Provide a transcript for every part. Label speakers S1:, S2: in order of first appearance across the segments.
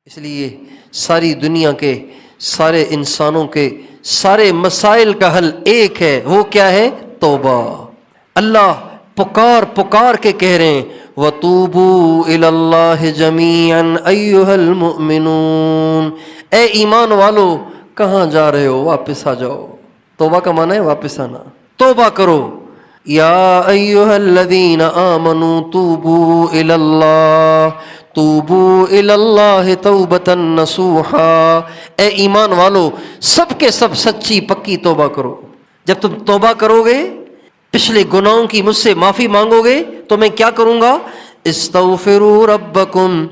S1: اس لیے ساری دنیا کے سارے انسانوں کے سارے مسائل کا حل ایک ہے، وہ کیا ہے؟ توبہ۔ اللہ پکار پکار کے کہہ رہے ہیں وَتُوبُوا إِلَى اللَّهِ جَمِيعًا أَيُّهَا الْمُؤْمِنُونَ، اے ایمان والو کہاں جا رہے ہو؟ واپس آ جاؤ۔ توبہ کا معنی ہے واپس آنا، توبہ کرو۔ یا ایھا الذین آمنوا توبوا الی اللہ، توبوا الی اللہ توبۃ نصوحا، اے ایمان والو سب کے سب سچی پکی توبہ کرو۔ جب تم توبہ کرو گے، پچھلے گناہوں کی مجھ سے معافی مانگو گے تو میں کیا کروں گا؟ استغفروا ربکم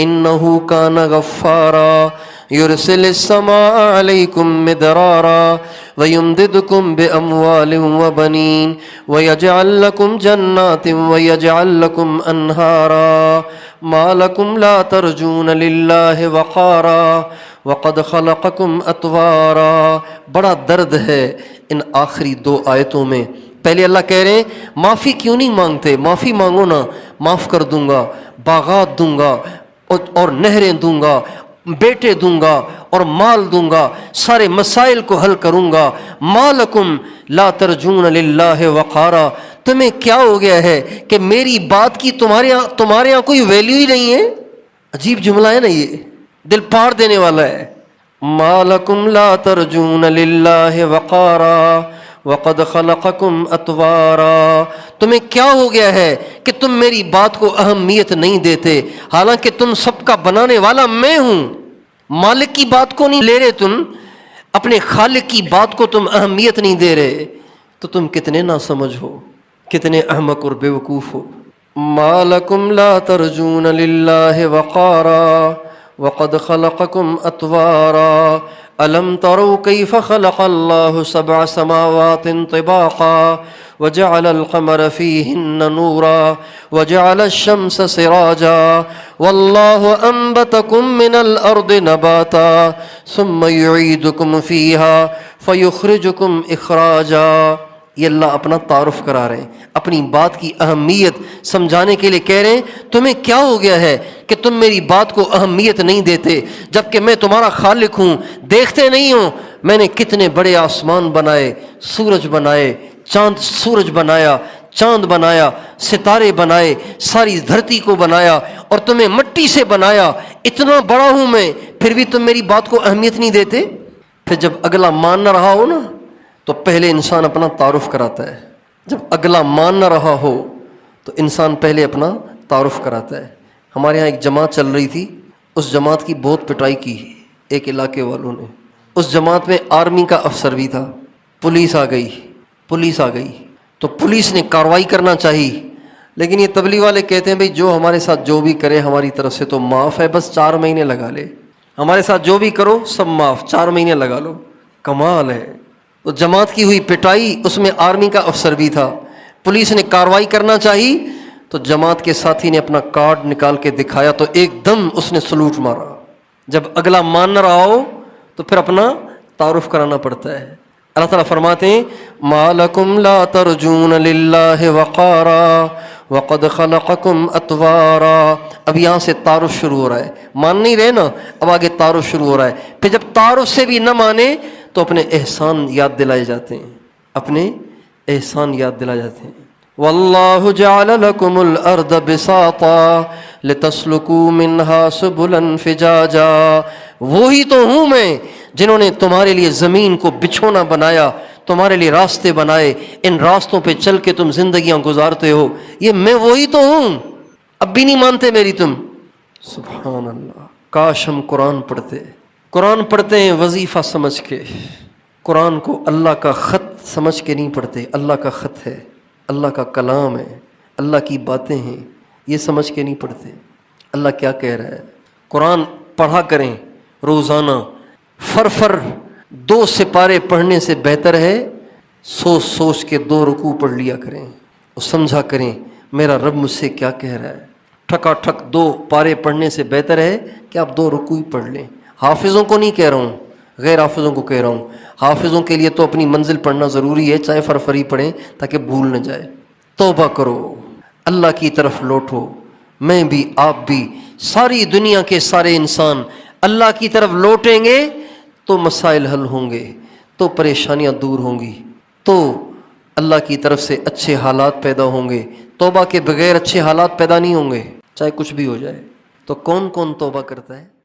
S1: انہ کان غفارا یرسل السماء علیکم مدرارا ویمددکم باموال وبنین ویجعل لکم جنات ویجعل لکم انہارا ما لکم لا ترجون للہ وقارا وقد خلقکم اطوارا۔ بڑا درد ہے ان آخری دو آیتوں میں۔ پہلے اللہ کہہ رہے ہیں معافی کیوں نہیں مانگتے؟ معافی مانگو نا، معاف کر دوں گا، باغات دوں گا اور نہریں دوں گا، بیٹے دوں گا اور مال دوں گا، سارے مسائل کو حل کروں گا۔ ما لکم لا ترجون للہ وقارا، تمہیں کیا ہو گیا ہے کہ میری بات کی تمہارے یہاں کوئی ویلیو ہی نہیں ہے؟ عجیب جملہ ہے نا، یہ دل پھاڑ دینے والا ہے۔ ما لکم لا ترجون للہ وقارا وقد خلقکم اطوارا، تمہیں کیا ہو گیا ہے کہ تم میری بات کو اہمیت نہیں دیتے، حالانکہ تم سب کا بنانے والا میں ہوں۔ مالک کی بات کو نہیں لے رہے تم، اپنے خالق کی بات کو تم اہمیت نہیں دے رہے، تو تم کتنے ناسمجھ ہو، کتنے احمق اور بے وقوف ہو۔ ما لکم لا ترجون للہ وقارا وقد خلقکم اطوارا ألم تروا كيف خلق الله 7 سماوات طباقا وجعل القمر فيهن نورا وجعل الشمس سراجا والله أنبتكم من الأرض نباتا ثم يعيدكم فيها فيخرجكم إخراجا۔ یہ اللہ اپنا تعارف کرا رہے ہیں، اپنی بات کی اہمیت سمجھانے کے لیے کہہ رہے ہیں تمہیں کیا ہو گیا ہے کہ تم میری بات کو اہمیت نہیں دیتے، جبکہ میں تمہارا خالق ہوں۔ دیکھتے نہیں ہو میں نے کتنے بڑے آسمان بنائے، سورج بنائے، سورج بنایا، چاند بنایا، ستارے بنائے، ساری دھرتی کو بنایا اور تمہیں مٹی سے بنایا، اتنا بڑا ہوں میں، پھر بھی تم میری بات کو اہمیت نہیں دیتے۔ پھر جب اگلا مان نہ رہا ہو نا تو پہلے انسان اپنا تعارف کراتا ہے۔ جب اگلا مان نہ رہا ہو تو انسان پہلے اپنا تعارف کراتا ہے۔ ہمارے ہاں ایک جماعت چل رہی تھی، اس جماعت کی بہت پٹائی کی ایک علاقے والوں نے۔ اس جماعت میں آرمی کا افسر بھی تھا، پولیس آ گئی تو پولیس نے کارروائی کرنا چاہی، لیکن یہ تبلیغ والے کہتے ہیں بھئی جو ہمارے ساتھ جو بھی کرے ہماری طرف سے تو معاف ہے، بس 4 مہینے لگا لے، ہمارے ساتھ جو بھی کرو سب معاف، 4 مہینے لگا لو۔ کمال ہے۔ تو جماعت کی ہوئی پٹائی، اس میں آرمی کا افسر بھی تھا، پولیس نے کارروائی کرنا چاہی تو جماعت کے ساتھی نے اپنا کارڈ نکال کے دکھایا تو ایک دم اس نے سلوٹ مارا۔ جب اگلا مان نہ رہا ہو تو پھر اپنا تعارف کرانا پڑتا ہے۔ اللہ تعالیٰ فرماتے ہیں ما لکم لا ترجون للہ وقارا وقد خلقکم اطوارا۔ اب یہاں سے تعارف شروع ہو رہا ہے، مان نہیں رہے نا، اب آگے تعارف شروع ہو رہا ہے۔ پھر جب تعارف سے بھی نہ مانے تو اپنے احسان یاد دلائے جاتے ہیں، اپنے احسان یاد دلائے جاتے ہیں۔ واللہ جعل لکم الارض بساطا لتسلکوا منہا سبلا فجاجا۔ وہی تو ہوں میں جنہوں نے تمہارے لیے زمین کو بچھونا بنایا، تمہارے لیے راستے بنائے، ان راستوں پہ چل کے تم زندگیاں گزارتے ہو، یہ میں وہی تو ہوں۔ اب بھی نہیں مانتے میری تم؟ سبحان اللہ۔ کاش ہم قرآن پڑھتے ہیں وظیفہ سمجھ کے، قرآن کو اللہ کا خط سمجھ کے نہیں پڑھتے۔ اللہ کا خط ہے، اللہ کا کلام ہے، اللہ کی باتیں ہیں، یہ سمجھ کے نہیں پڑھتے۔ اللہ کیا کہہ رہا ہے؟ قرآن پڑھا کریں روزانہ، فر 2 سپارے پڑھنے سے بہتر ہے سوچ کے 2 رکوع پڑھ لیا کریں اور سمجھا کریں میرا رب مجھ سے کیا کہہ رہا ہے۔ ٹھکا ٹھک 2 پارے پڑھنے سے بہتر ہے کہ آپ 2 رکوع پڑھ لیں۔ حافظوں کو نہیں کہہ رہا ہوں، غیر حافظوں کو کہہ رہا ہوں۔ حافظوں کے لیے تو اپنی منزل پڑھنا ضروری ہے، چاہے فرفری پڑھیں تاکہ بھول نہ جائے۔ توبہ کرو، اللہ کی طرف لوٹو، میں بھی، آپ بھی، ساری دنیا کے سارے انسان اللہ کی طرف لوٹیں گے تو مسائل حل ہوں گے، تو پریشانیاں دور ہوں گی، تو اللہ کی طرف سے اچھے حالات پیدا ہوں گے۔ توبہ کے بغیر اچھے حالات پیدا نہیں ہوں گے، چاہے کچھ بھی ہو جائے۔ تو کون کون توبہ کرتا ہے؟